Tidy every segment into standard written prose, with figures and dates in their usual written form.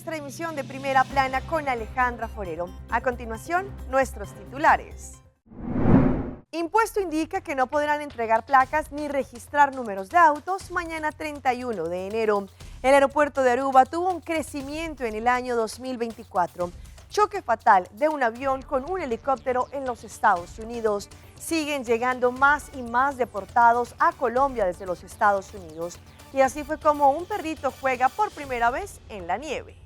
nuestra emisión de Primera Plana con Alejandra Forero. A continuación, nuestros titulares. Impuesto indica que no podrán entregar placas ni registrar números de autos mañana 31 de enero. El aeropuerto de Aruba tuvo un crecimiento en el año 2024. Choque fatal de un avión con un helicóptero en los Estados Unidos. Siguen llegando más y más deportados a Colombia desde los Estados Unidos. Y así fue como un perrito juega por primera vez en la nieve.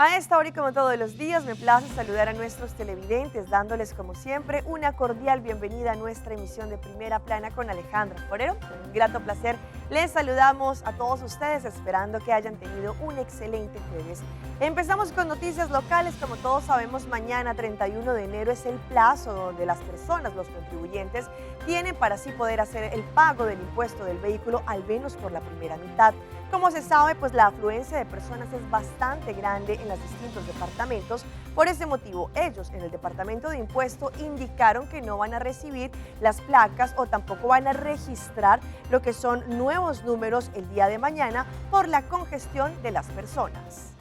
A esta hora y como todos los días me place saludar a nuestros televidentes dándoles como siempre una cordial bienvenida a nuestra emisión de Primera Plana con Alejandra Forero. Con un grato placer les saludamos a todos ustedes esperando que hayan tenido un excelente jueves. Empezamos con noticias locales. Como todos sabemos, mañana 31 de enero es el plazo donde las personas, los contribuyentes, tienen para así poder hacer el pago del impuesto del vehículo al menos por la primera mitad. Como se sabe, pues la afluencia de personas es bastante grande en los distintos departamentos. Por ese motivo, ellos en el departamento de impuesto indicaron que no van a recibir las placas o tampoco van a registrar lo que son nuevos números el día de mañana por la congestión de las personas.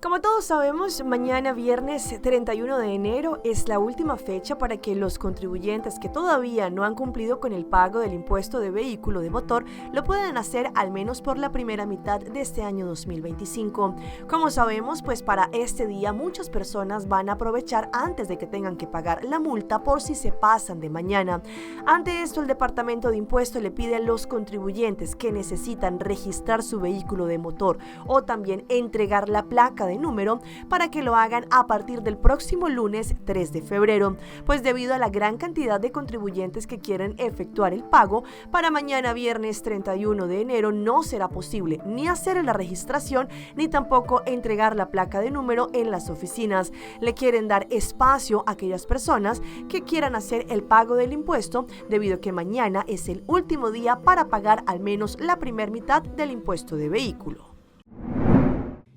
Como todos sabemos, mañana viernes 31 de enero es la última fecha para que los contribuyentes que todavía no han cumplido con el pago del impuesto de vehículo de motor lo puedan hacer al menos por la primera mitad de este año 2025. Como sabemos, pues para este día muchas personas van a aprovechar antes de que tengan que pagar la multa por si se pasan de mañana. Ante esto, el Departamento de Impuesto le pide a los contribuyentes que necesitan registrar su vehículo de motor o también entregar la placa de número para que lo hagan a partir del próximo lunes 3 de febrero, pues debido a la gran cantidad de contribuyentes que quieren efectuar el pago, para mañana viernes 31 de enero no será posible ni hacer la registración ni tampoco entregar la placa de número en las oficinas. Le quieren dar espacio a aquellas personas que quieran hacer el pago del impuesto debido a que mañana es el último día para pagar al menos la primera mitad del impuesto de vehículo.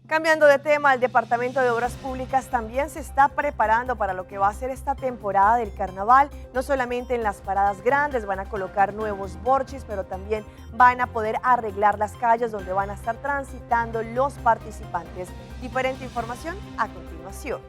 Cambiando de tema, el Departamento de Obras Públicas también se está preparando para lo que va a ser esta temporada del carnaval. No solamente en las paradas grandes van a colocar nuevos borchis, pero también van a poder arreglar las calles donde van a estar transitando los participantes. Diferente información a continuación.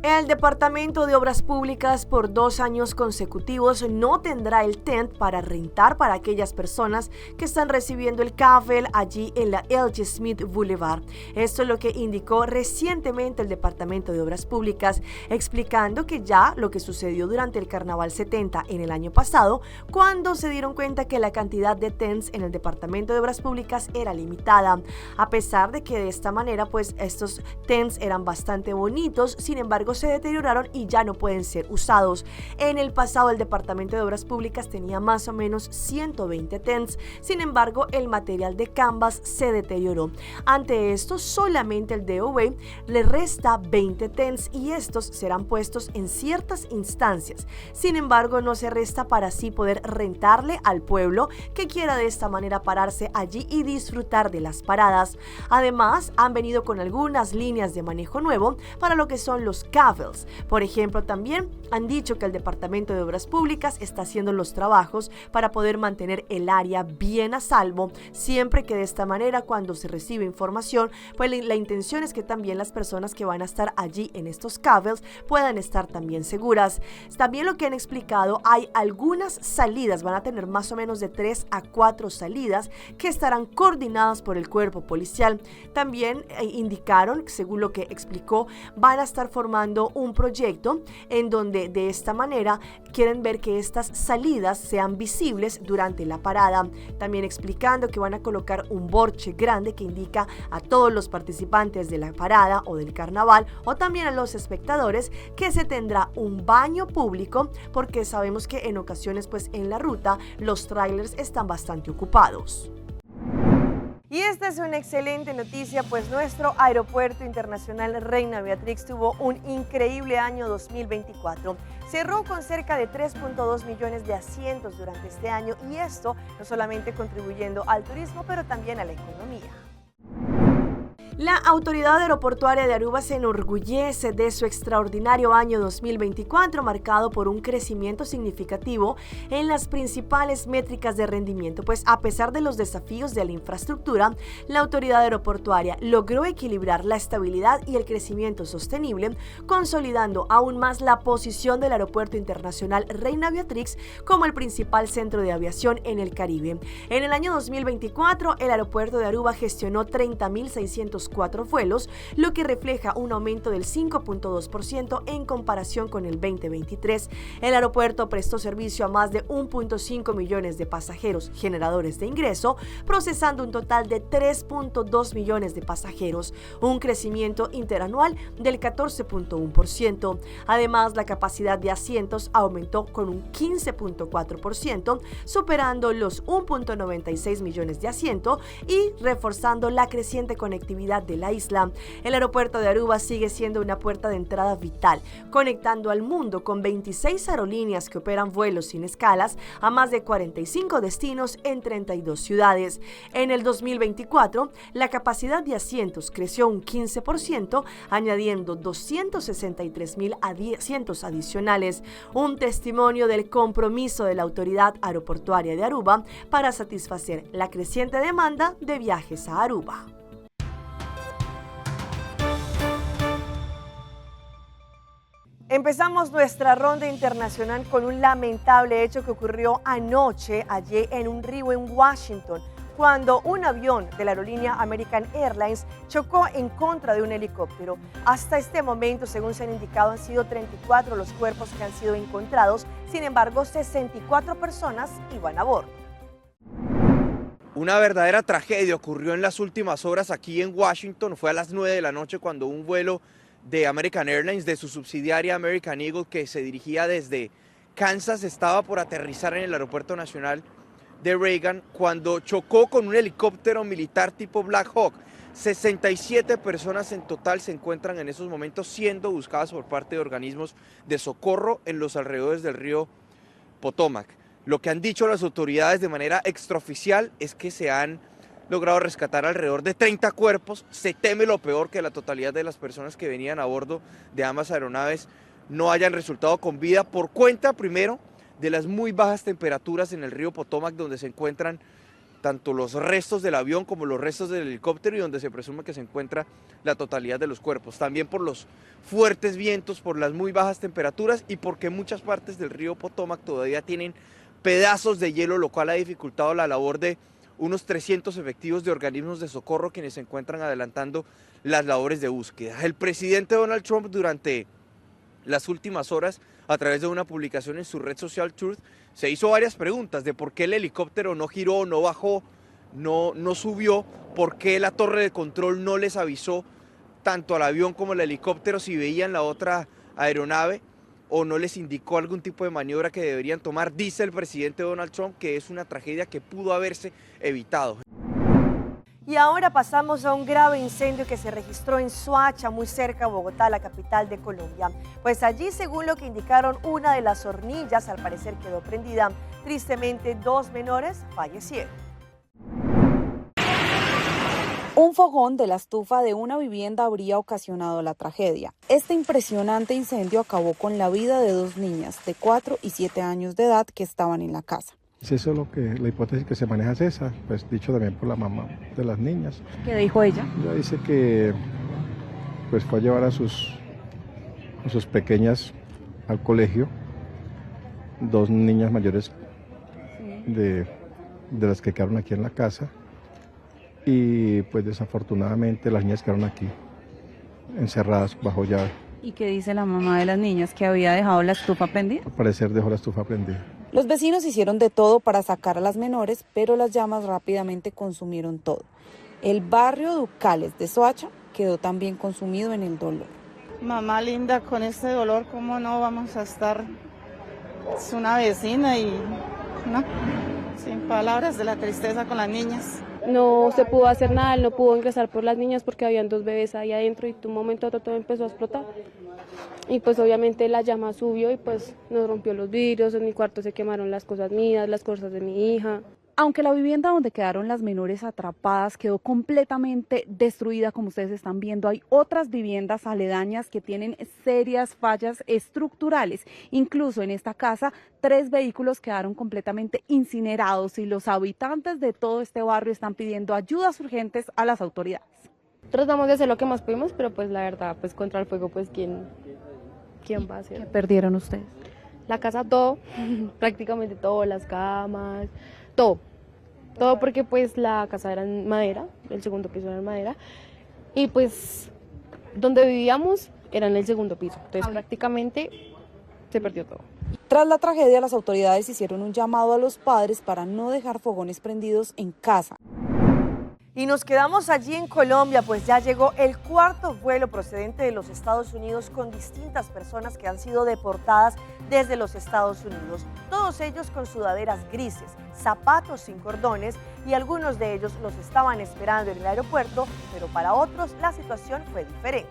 El Departamento de Obras Públicas por 2 años consecutivos no tendrá el tent para rentar para aquellas personas que están recibiendo el CAFEL allí en la L.G. Smith Boulevard. Esto es lo que indicó recientemente el Departamento de Obras Públicas, explicando que ya lo que sucedió durante el Carnaval 70 en el año pasado, cuando se dieron cuenta que la cantidad de tents en el Departamento de Obras Públicas era limitada. A pesar de que de esta manera pues estos tents eran bastante bonitos, sin embargo se deterioraron y ya no pueden ser usados. En el pasado el Departamento de Obras Públicas tenía más o menos 120 tents, sin embargo el material de canvas se deterioró. Ante esto solamente el DOE le resta 20 tents y estos serán puestos en ciertas instancias. Sin embargo no se resta para así poder rentarle al pueblo que quiera de esta manera pararse allí y disfrutar de las paradas. Además han venido con algunas líneas de manejo nuevo para lo que son los CAFELs. Por ejemplo, también han dicho que el Departamento de Obras Públicas está haciendo los trabajos para poder mantener el área bien a salvo, siempre que de esta manera cuando se recibe información, pues la intención es que también las personas que van a estar allí en estos CAFELs puedan estar también seguras. También lo que han explicado, hay algunas salidas, van a tener más o menos de 3 a 4 salidas que estarán coordinadas por el cuerpo policial. También indicaron, según lo que explicó, van a estar formando un proyecto en donde de esta manera quieren ver que estas salidas sean visibles durante la parada. También explicando que van a colocar un borche grande que indica a todos los participantes de la parada o del carnaval o también a los espectadores que se tendrá un baño público, porque sabemos que en ocasiones pues en la ruta los trailers están bastante ocupados. Y esta es una excelente noticia, pues nuestro Aeropuerto Internacional Reina Beatrix tuvo un increíble año 2024. Cerró con cerca de 3.2 millones de asientos durante este año y esto no solamente contribuyendo al turismo, pero también a la economía. La Autoridad Aeroportuaria de Aruba se enorgullece de su extraordinario año 2024, marcado por un crecimiento significativo en las principales métricas de rendimiento, pues a pesar de los desafíos de la infraestructura, la Autoridad Aeroportuaria logró equilibrar la estabilidad y el crecimiento sostenible, consolidando aún más la posición del Aeropuerto Internacional Reina Beatrix como el principal centro de aviación en el Caribe. En el año 2024, el aeropuerto de Aruba gestionó 30.604 vuelos, lo que refleja un aumento del 5.2% en comparación con el 2023. El aeropuerto prestó servicio a más de 1.5 millones de pasajeros generadores de ingreso, procesando un total de 3.2 millones de pasajeros, un crecimiento interanual del 14.1%. Además, la capacidad de asientos aumentó con un 15.4%, superando los 1.96 millones de asientos y reforzando la creciente conectividad de la isla. El aeropuerto de Aruba sigue siendo una puerta de entrada vital, conectando al mundo con 26 aerolíneas que operan vuelos sin escalas a más de 45 destinos en 32 ciudades. En el 2024, la capacidad de asientos creció un 15%, añadiendo 263.000 asientos adicionales, un testimonio del compromiso de la Autoridad Aeroportuaria de Aruba para satisfacer la creciente demanda de viajes a Aruba. Empezamos nuestra ronda internacional con un lamentable hecho que ocurrió anoche allí en un río en Washington, cuando un avión de la aerolínea American Airlines chocó en contra de un helicóptero. Hasta este momento, según se han indicado, han sido 34 los cuerpos que han sido encontrados. Sin embargo, 64 personas iban a bordo. Una verdadera tragedia ocurrió en las últimas horas aquí en Washington. Fue a las 9 de la noche cuando un vuelo de American Airlines, de su subsidiaria American Eagle, que se dirigía desde Kansas, estaba por aterrizar en el Aeropuerto Nacional de Reagan cuando chocó con un helicóptero militar tipo Black Hawk. 67 personas en total se encuentran en esos momentos siendo buscadas por parte de organismos de socorro en los alrededores del río Potomac. Lo que han dicho las autoridades de manera extraoficial es que se han logrado rescatar alrededor de 30 cuerpos. Se teme lo peor, que la totalidad de las personas que venían a bordo de ambas aeronaves no hayan resultado con vida por cuenta, primero, de las muy bajas temperaturas en el río Potomac, donde se encuentran tanto los restos del avión como los restos del helicóptero y donde se presume que se encuentra la totalidad de los cuerpos. También por los fuertes vientos, por las muy bajas temperaturas y porque muchas partes del río Potomac todavía tienen pedazos de hielo, lo cual ha dificultado la labor de unos 300 efectivos de organismos de socorro quienes se encuentran adelantando las labores de búsqueda. El presidente Donald Trump, durante las últimas horas, a través de una publicación en su red social Truth, se hizo varias preguntas de por qué el helicóptero no giró, no bajó, no subió, por qué la torre de control no les avisó tanto al avión como al helicóptero si veían la otra aeronave o no les indicó algún tipo de maniobra que deberían tomar. Dice el presidente Donald Trump que es una tragedia que pudo haberse evitado. Y ahora pasamos a un grave incendio que se registró en Soacha, muy cerca de Bogotá, la capital de Colombia. Pues allí, según lo que indicaron, una de las hornillas al parecer quedó prendida. Tristemente, 2 menores fallecieron. Un fogón de la estufa de una vivienda habría ocasionado la tragedia. Este impresionante incendio acabó con la vida de 2 niñas de 4 y 7 años de edad que estaban en la casa. Eso es lo que la hipótesis que se maneja es esa, pues dicho también por la mamá de las niñas. ¿Qué dijo ella? Ella dice que pues fue a llevar a sus pequeñas al colegio, 2 niñas mayores de las que quedaron aquí en la casa, y pues desafortunadamente las niñas quedaron aquí encerradas bajo llave. ¿Y qué dice la mamá de las niñas? ¿Que había dejado la estufa prendida? Al parecer dejó la estufa prendida. Los vecinos hicieron de todo para sacar a las menores, pero las llamas rápidamente consumieron todo. El barrio Ducales de Soacha quedó también consumido en el dolor. Mamá linda, con este dolor, ¿cómo no vamos a estar? Es una vecina y no, sin palabras de la tristeza con las niñas. No se pudo hacer nada, él no pudo ingresar por las niñas porque habían 2 bebés ahí adentro y de un momento a otro todo empezó a explotar. Y pues obviamente la llama subió y pues nos rompió los vidrios, en mi cuarto se quemaron las cosas mías, las cosas de mi hija. Aunque la vivienda donde quedaron las menores atrapadas quedó completamente destruida, como ustedes están viendo, hay otras viviendas aledañas que tienen serias fallas estructurales. Incluso en esta casa, 3 vehículos quedaron completamente incinerados y los habitantes de todo este barrio están pidiendo ayudas urgentes a las autoridades. Tratamos de hacer lo que más pudimos, pero pues la verdad, pues contra el fuego, pues ¿quién va a hacer? ¿Qué perdieron ustedes? La casa todo, prácticamente todo, las camas, todo porque pues la casa era en madera, el segundo piso era en madera y pues donde vivíamos era en el segundo piso, entonces prácticamente se perdió todo. Tras la tragedia, las autoridades hicieron un llamado a los padres para no dejar fogones prendidos en casa. Y nos quedamos allí en Colombia, pues ya llegó el 4º vuelo procedente de los Estados Unidos con distintas personas que han sido deportadas desde los Estados Unidos. Todos ellos con sudaderas grises, zapatos sin cordones y algunos de ellos los estaban esperando en el aeropuerto, pero para otros la situación fue diferente.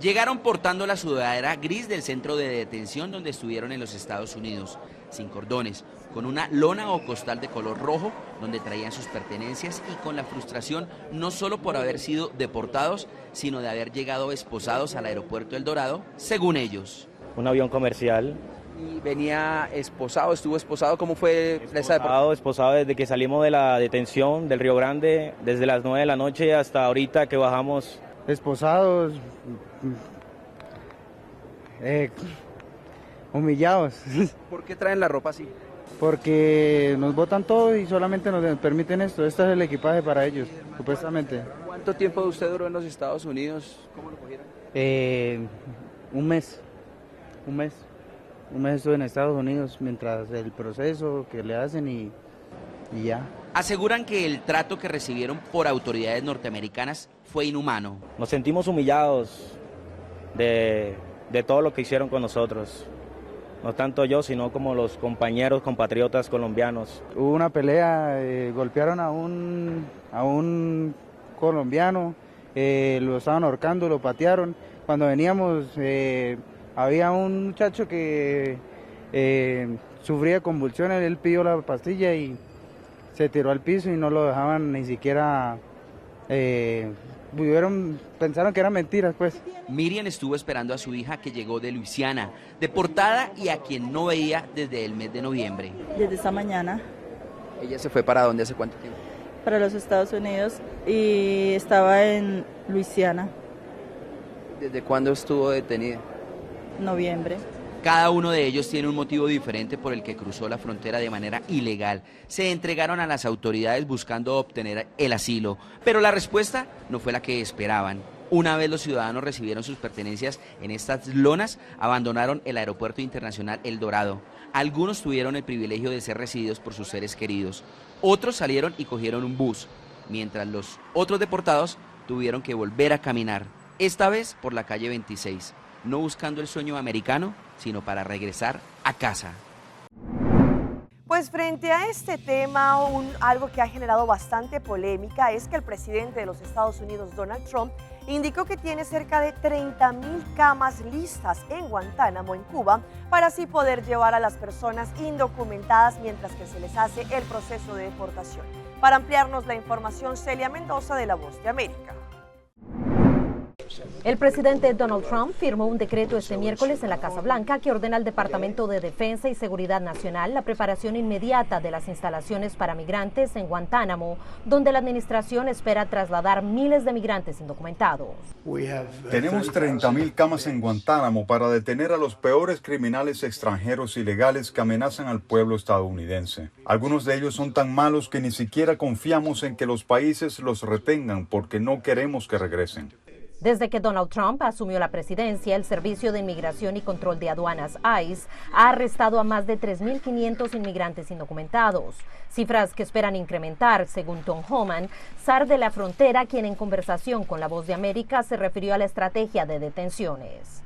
Llegaron portando la sudadera gris del centro de detención donde estuvieron en los Estados Unidos, sin cordones, con una lona o costal de color rojo donde traían sus pertenencias y con la frustración no solo por haber sido deportados, sino de haber llegado esposados al aeropuerto El Dorado, según ellos. Un avión comercial. ¿Y venía esposado, estuvo esposado? ¿Cómo fue esa deportación? Esposado desde que salimos de la detención del Río Grande, desde las 9 de la noche hasta ahorita que bajamos. Esposados, humillados. ¿Por qué traen la ropa así? Porque nos botan todo y solamente nos permiten esto. Este es el equipaje para ellos, supuestamente. ¿Cuánto tiempo usted duró en los Estados Unidos? ¿Cómo lo cogieron? Un mes estuve en Estados Unidos mientras el proceso que le hacen y ya. Aseguran que el trato que recibieron por autoridades norteamericanas fue inhumano. Nos sentimos humillados de todo lo que hicieron con nosotros. No tanto yo, sino como los compañeros, compatriotas colombianos. Hubo una pelea, golpearon a un colombiano, lo estaban ahorcando, lo patearon. Cuando veníamos había un muchacho que sufría convulsiones, él pidió la pastilla y se tiró al piso y no lo dejaban ni siquiera, pensaron que eran mentiras pues. Miriam estuvo esperando a su hija que llegó de Luisiana, deportada y a quien no veía desde el mes de noviembre. Desde esta mañana. ¿Ella se fue para dónde, hace cuánto tiempo? Para los Estados Unidos y estaba en Luisiana. ¿Desde cuándo estuvo detenida? Noviembre. Cada uno de ellos tiene un motivo diferente por el que cruzó la frontera de manera ilegal. Se entregaron a las autoridades buscando obtener el asilo, pero la respuesta no fue la que esperaban. Una vez los ciudadanos recibieron sus pertenencias en estas lonas, abandonaron el aeropuerto internacional El Dorado. Algunos tuvieron el privilegio de ser recibidos por sus seres queridos. Otros salieron y cogieron un bus, mientras los otros deportados tuvieron que volver a caminar, esta vez por la calle 26, no buscando el sueño americano, sino para regresar a casa. Pues frente a este tema, algo que ha generado bastante polémica es que el presidente de los Estados Unidos, Donald Trump, indicó que tiene cerca de 30,000 camas listas en Guantánamo, en Cuba, para así poder llevar a las personas indocumentadas mientras que se les hace el proceso de deportación. Para ampliarnos la información, Celia Mendoza de La Voz de América. El presidente Donald Trump firmó un decreto este miércoles en la Casa Blanca que ordena al Departamento de Defensa y Seguridad Nacional la preparación inmediata de las instalaciones para migrantes en Guantánamo, donde la administración espera trasladar miles de migrantes indocumentados. Tenemos 30,000 camas en Guantánamo para detener a los peores criminales extranjeros ilegales que amenazan al pueblo estadounidense. Algunos de ellos son tan malos que ni siquiera confiamos en que los países los retengan porque no queremos que regresen. Desde que Donald Trump asumió la presidencia, el Servicio de Inmigración y Control de Aduanas, ICE, ha arrestado a más de 3.500 inmigrantes indocumentados, cifras que esperan incrementar, según Tom Homan, SAR de la Frontera, quien en conversación con La Voz de América se refirió a la estrategia de detenciones.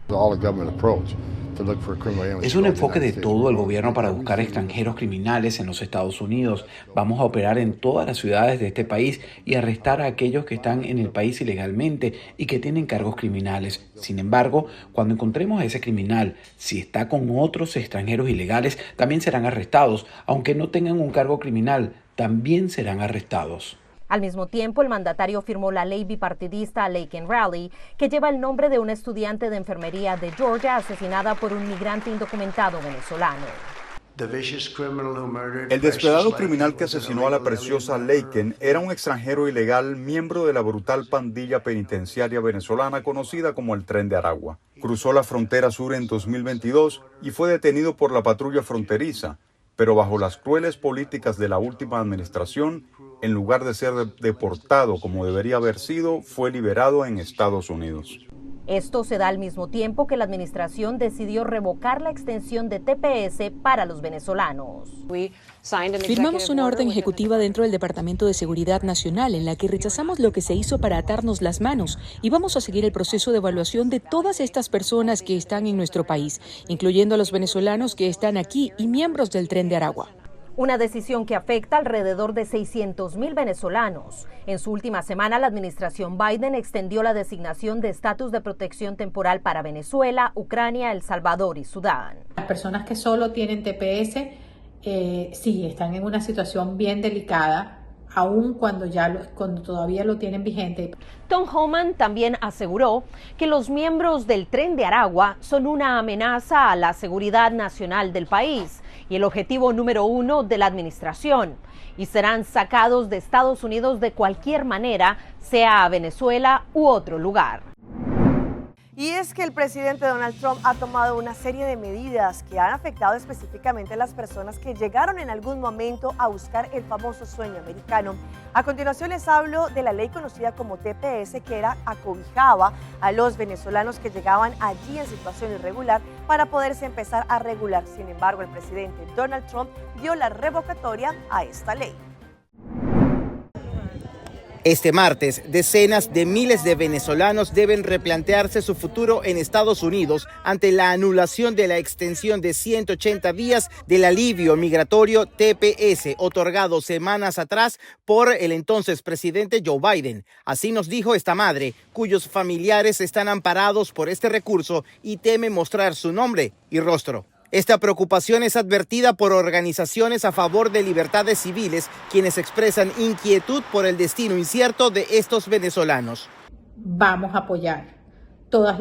Es un enfoque de todo el gobierno para buscar extranjeros criminales en los Estados Unidos. Vamos a operar en todas las ciudades de este país y arrestar a aquellos que están en el país ilegalmente y que tienen cargos criminales. Sin embargo, cuando encontremos a ese criminal, si está con otros extranjeros ilegales, también serán arrestados. Aunque no tengan un cargo criminal, también serán arrestados. Al mismo tiempo, el mandatario firmó la ley bipartidista Lake and Raleigh, que lleva el nombre de una estudiante de enfermería de Georgia asesinada por un migrante indocumentado venezolano. El despiadado criminal que asesinó a la preciosa Laken era un extranjero ilegal, miembro de la brutal pandilla penitenciaria venezolana conocida como el Tren de Aragua. Cruzó la frontera sur en 2022 y fue detenido por la patrulla fronteriza, pero bajo las crueles políticas de la última administración, en lugar de ser deportado como debería haber sido, fue liberado en Estados Unidos. Esto se da al mismo tiempo que la administración decidió revocar la extensión de TPS para los venezolanos. Firmamos una orden ejecutiva dentro del Departamento de Seguridad Nacional en la que rechazamos lo que se hizo para atarnos las manos y vamos a seguir el proceso de evaluación de todas estas personas que están en nuestro país, incluyendo a los venezolanos que están aquí y miembros del Tren de Aragua. Una decisión que afecta alrededor de 600,000 venezolanos. En su última semana, la administración Biden extendió la designación de estatus de protección temporal para Venezuela, Ucrania, El Salvador y Sudán. Las personas que solo tienen TPS sí están en una situación bien delicada, aun cuando todavía lo tienen vigente. Tom Homan también aseguró que los miembros del Tren de Aragua son una amenaza a la seguridad nacional del país y el objetivo número 1 de la administración, y serán sacados de Estados Unidos de cualquier manera, sea a Venezuela u otro lugar. Y es que el presidente Donald Trump ha tomado una serie de medidas que han afectado específicamente a las personas que llegaron en algún momento a buscar el famoso sueño americano. A continuación les hablo de la ley conocida como TPS, que acobijaba a los venezolanos que llegaban allí en situación irregular para poderse empezar a regular. Sin embargo, el presidente Donald Trump dio la revocatoria a esta ley. Este martes, decenas de miles de venezolanos deben replantearse su futuro en Estados Unidos ante la anulación de la extensión de 180 días del alivio migratorio TPS, otorgado semanas atrás por el entonces presidente Joe Biden. Así nos dijo esta madre, cuyos familiares están amparados por este recurso y teme mostrar su nombre y rostro. Esta preocupación es advertida por organizaciones a favor de libertades civiles, quienes expresan inquietud por el destino incierto de estos venezolanos. Vamos a apoyar todas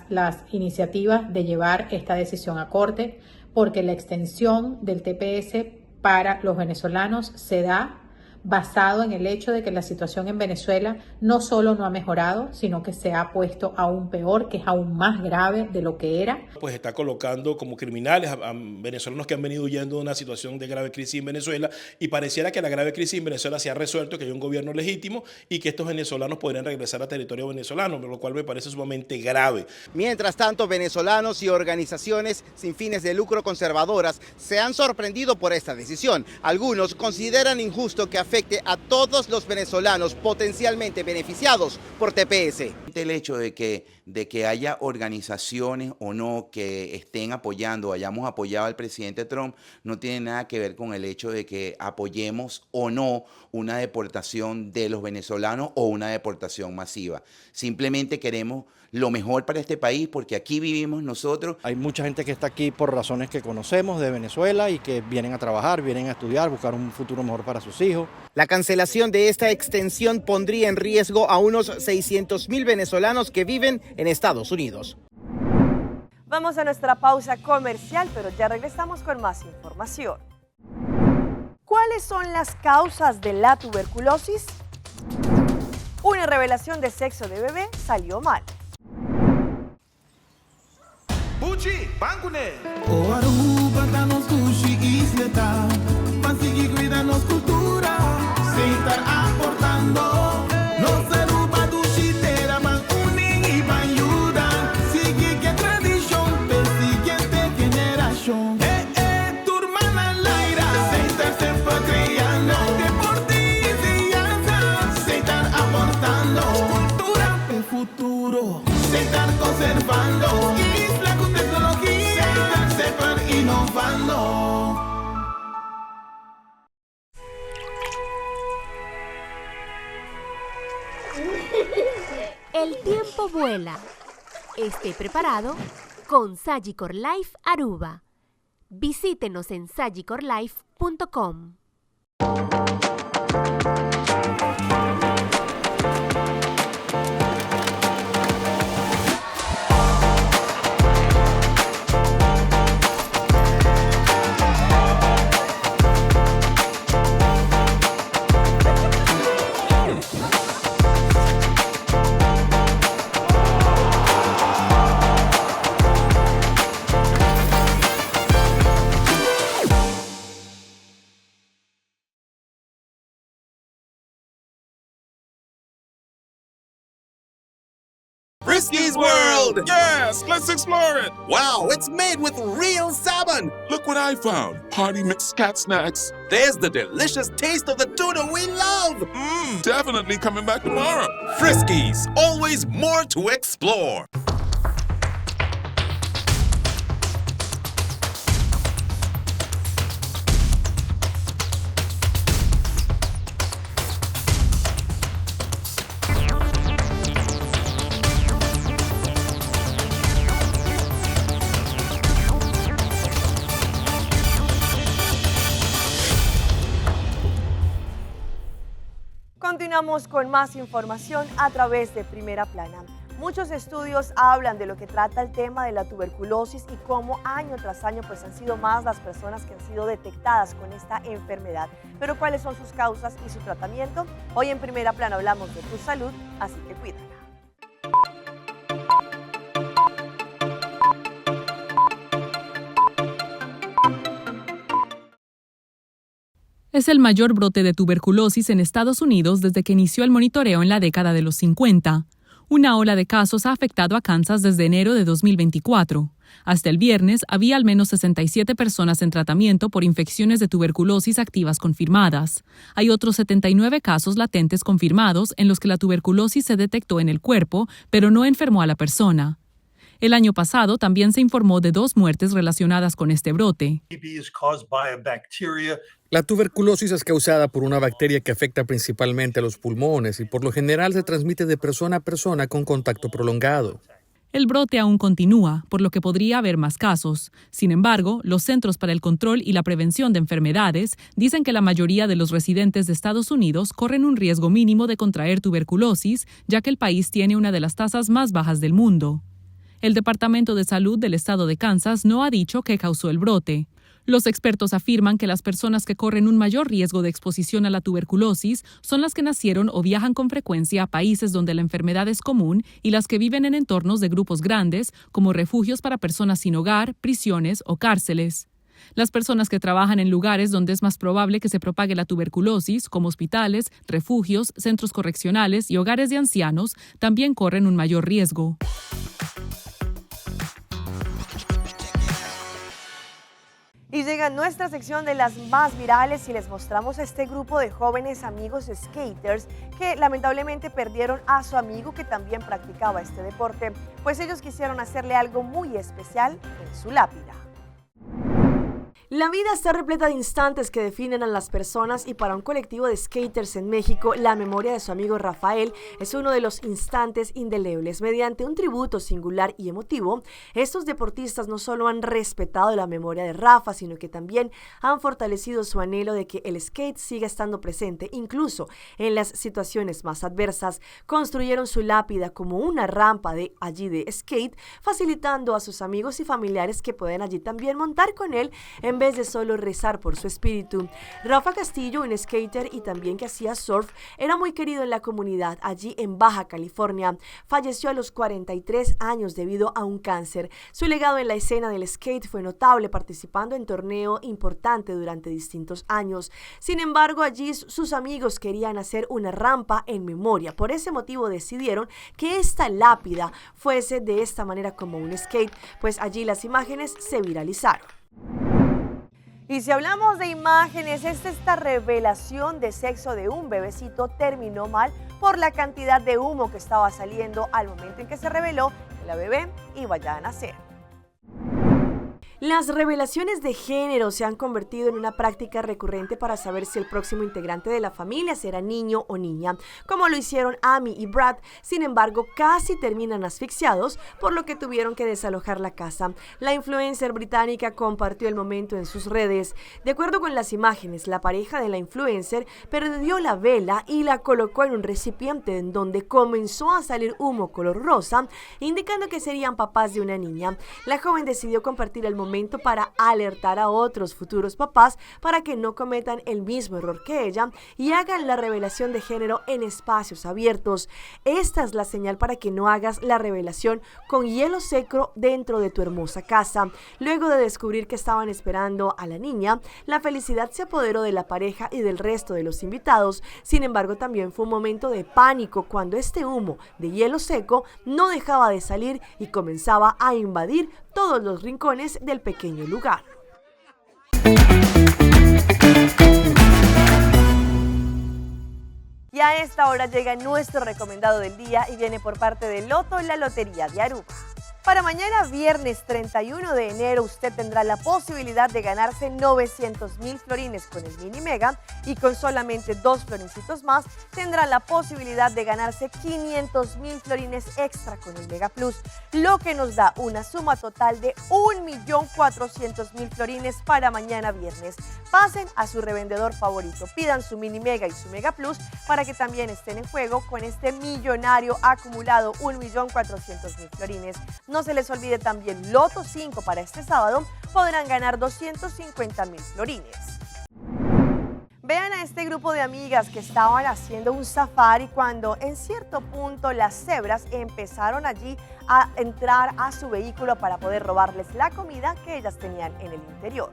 las iniciativas de llevar esta decisión a corte, porque la extensión del TPS para los venezolanos se da basado en el hecho de que la situación en Venezuela no solo no ha mejorado, sino que se ha puesto aún peor, que es aún más grave de lo que era. Pues está colocando como criminales a venezolanos que han venido huyendo de una situación de grave crisis en Venezuela, y pareciera que la grave crisis en Venezuela se ha resuelto, que hay un gobierno legítimo y que estos venezolanos podrían regresar a territorio venezolano, lo cual me parece sumamente grave. Mientras tanto, venezolanos y organizaciones sin fines de lucro conservadoras se han sorprendido por esta decisión. Algunos consideran injusto que afecte a todos los venezolanos potencialmente beneficiados por TPS. El hecho de que haya organizaciones o no que estén apoyando, hayamos apoyado al presidente Trump, no tiene nada que ver con el hecho de que apoyemos o no una deportación de los venezolanos o una deportación masiva. Simplemente queremos lo mejor para este país, porque aquí vivimos nosotros. Hay mucha gente que está aquí por razones que conocemos de Venezuela y que vienen a trabajar, vienen a estudiar, buscar un futuro mejor para sus hijos. La cancelación de esta extensión pondría en riesgo a unos 600,000 venezolanos que viven en Estados Unidos. Vamos a nuestra pausa comercial, pero ya regresamos con más información. ¿Cuáles son las causas de la tuberculosis? Una revelación de sexo de bebé salió mal. Bucci, Bangune. O Aruba, danos sushi y Isleta. Pansigi, cuidanos cultura. Se están aportando. Los Aruba, Dushi, Tera, van unen y van ayudan. Sigue que tradición, de siguiente generación. Tu hermana Laira. Se están siempre creando. Deporte y danza. Se están aportando. Cultura, el futuro. Se están conservando. El tiempo o vuela. Esté preparado con Sagicor Life Aruba. Visítenos en sagicorlife.com. Frisky's World! Yes, let's explore it! Wow, it's made with real salmon! Look what I found! Party mixed cat snacks. There's the delicious taste of the tuna we love! Definitely coming back tomorrow. Frisky's, always more to explore. Continuamos con más información a través de Primera Plana. Muchos estudios hablan de lo que trata el tema de la tuberculosis y cómo año tras año pues han sido más las personas que han sido detectadas con esta enfermedad. Pero ¿cuáles son sus causas y su tratamiento? Hoy en Primera Plana hablamos de tu salud, así que cuídala. Es el mayor brote de tuberculosis en Estados Unidos desde que inició el monitoreo en la década de los 50. Una ola de casos ha afectado a Kansas desde enero de 2024. Hasta el viernes había al menos 67 personas en tratamiento por infecciones de tuberculosis activas confirmadas. Hay otros 79 casos latentes confirmados en los que la tuberculosis se detectó en el cuerpo, pero no enfermó a la persona. El año pasado también se informó de 2 muertes relacionadas con este brote. La tuberculosis es causada por una bacteria que afecta principalmente a los pulmones y por lo general se transmite de persona a persona con contacto prolongado. El brote aún continúa, por lo que podría haber más casos. Sin embargo, los Centros para el Control y la Prevención de Enfermedades dicen que la mayoría de los residentes de Estados Unidos corren un riesgo mínimo de contraer tuberculosis, ya que el país tiene una de las tasas más bajas del mundo. El Departamento de Salud del estado de Kansas no ha dicho qué causó el brote. Los expertos afirman que las personas que corren un mayor riesgo de exposición a la tuberculosis son las que nacieron o viajan con frecuencia a países donde la enfermedad es común y las que viven en entornos de grupos grandes, como refugios para personas sin hogar, prisiones o cárceles. Las personas que trabajan en lugares donde es más probable que se propague la tuberculosis, como hospitales, refugios, centros correccionales y hogares de ancianos, también corren un mayor riesgo. Y llega nuestra sección de las más virales y les mostramos a este grupo de jóvenes amigos skaters que lamentablemente perdieron a su amigo que también practicaba este deporte, pues ellos quisieron hacerle algo muy especial en su lápida. La vida está repleta de instantes que definen a las personas y para un colectivo de skaters en México, la memoria de su amigo Rafael es uno de los instantes indelebles. Mediante un tributo singular y emotivo, estos deportistas no solo han respetado la memoria de Rafa, sino que también han fortalecido su anhelo de que el skate siga estando presente, incluso en las situaciones más adversas. Construyeron su lápida como una rampa de skate, facilitando a sus amigos y familiares que pueden allí también montar con él en vez de solo rezar por su espíritu. Rafa Castillo, un skater y también que hacía surf, era muy querido en la comunidad allí en Baja California. Falleció a los 43 años debido a un cáncer. Su legado en la escena del skate fue notable, participando en torneo importante durante distintos años. Sin embargo, allí sus amigos querían hacer una rampa en memoria. Por ese motivo decidieron que esta lápida fuese de esta manera como un skate, pues allí las imágenes se viralizaron. Y si hablamos de imágenes, esta revelación de sexo de un bebecito terminó mal por la cantidad de humo que estaba saliendo al momento en que se reveló que la bebé iba ya a nacer. Las revelaciones de género se han convertido en una práctica recurrente para saber si el próximo integrante de la familia será niño o niña, como lo hicieron Amy y Brad. Sin embargo, casi terminan asfixiados, por lo que tuvieron que desalojar la casa. La influencer británica compartió el momento en sus redes. De acuerdo con las imágenes, la pareja de la influencer perdió la vela y la colocó en un recipiente en donde comenzó a salir humo color rosa, indicando que serían papás de una niña. La joven decidió compartir el momento para alertar a otros futuros papás para que no cometan el mismo error que ella y hagan la revelación de género en espacios abiertos. Esta es la señal para que no hagas la revelación con hielo seco dentro de tu hermosa casa. Luego de descubrir que estaban esperando a la niña, la felicidad se apoderó de la pareja y del resto de los invitados. Sin embargo, también fue un momento de pánico cuando este humo de hielo seco no dejaba de salir y comenzaba a invadir todos los rincones del pequeño lugar. Y a esta hora llega nuestro recomendado del día y viene por parte de Loto, la Lotería de Aruba. Para mañana viernes 31 de enero usted tendrá la posibilidad de ganarse 900,000 florines con el Mini Mega y con solamente 2 florincitos más tendrá la posibilidad de ganarse 500,000 florines extra con el Mega Plus, lo que nos da una suma total de 1.400.000 florines para mañana viernes. Pasen a su revendedor favorito, pidan su Mini Mega y su Mega Plus para que también estén en juego con este millonario acumulado 1.400.000 florines. No se les olvide también Loto 5 para este sábado, podrán ganar 250,000 florines. Vean a este grupo de amigas que estaban haciendo un safari cuando en cierto punto las cebras empezaron allí a entrar a su vehículo para poder robarles la comida que ellas tenían en el interior.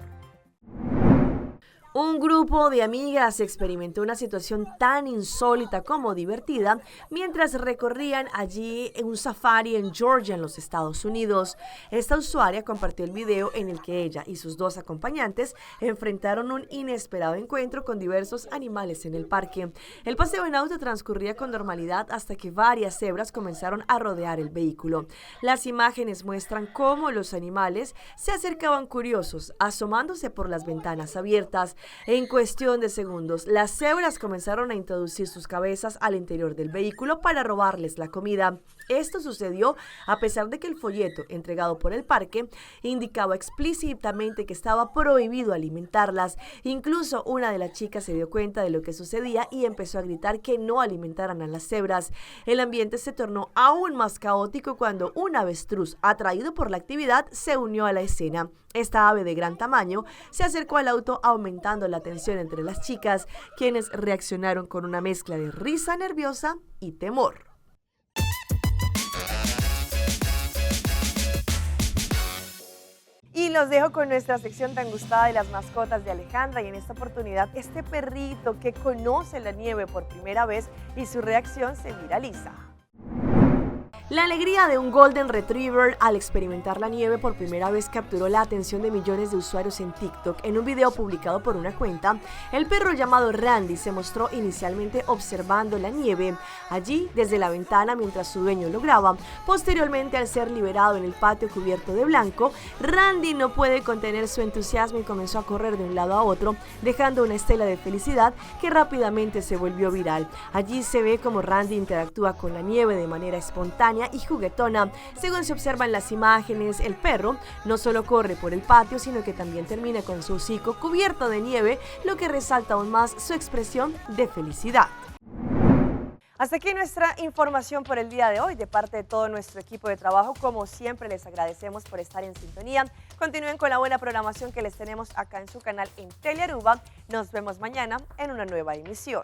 Un grupo de amigas experimentó una situación tan insólita como divertida mientras recorrían allí en un safari en Georgia, en los Estados Unidos. Esta usuaria compartió el video en el que ella y sus 2 acompañantes enfrentaron un inesperado encuentro con diversos animales en el parque. El paseo en auto transcurría con normalidad hasta que varias cebras comenzaron a rodear el vehículo. Las imágenes muestran cómo los animales se acercaban curiosos, asomándose por las ventanas abiertas. En cuestión de segundos, las cebras comenzaron a introducir sus cabezas al interior del vehículo para robarles la comida. Esto sucedió a pesar de que el folleto entregado por el parque indicaba explícitamente que estaba prohibido alimentarlas. Incluso una de las chicas se dio cuenta de lo que sucedía y empezó a gritar que no alimentaran a las cebras. El ambiente se tornó aún más caótico cuando un avestruz, atraído por la actividad, se unió a la escena. Esta ave de gran tamaño se acercó al auto aumentando la tensión entre las chicas, quienes reaccionaron con una mezcla de risa nerviosa y temor. Y los dejo con nuestra sección tan gustada de las mascotas de Alejandra y en esta oportunidad este perrito que conoce la nieve por primera vez y su reacción se viraliza. La alegría de un Golden Retriever al experimentar la nieve por primera vez capturó la atención de millones de usuarios en TikTok. En un video publicado por una cuenta, el perro llamado Randy se mostró inicialmente observando la nieve allí desde la ventana mientras su dueño lo graba. Posteriormente, al ser liberado en el patio cubierto de blanco, Randy no puede contener su entusiasmo y comenzó a correr de un lado a otro, dejando una estela de felicidad que rápidamente se volvió viral. Allí se ve como Randy interactúa con la nieve de manera espontánea y juguetona. Según se observan las imágenes, el perro no solo corre por el patio, sino que también termina con su hocico cubierto de nieve, lo que resalta aún más su expresión de felicidad. Hasta aquí nuestra información por el día de hoy. De parte de todo nuestro equipo de trabajo, como siempre, les agradecemos por estar en sintonía. Continúen con la buena programación que les tenemos acá en su canal en Telearuba. Nos vemos mañana en una nueva emisión.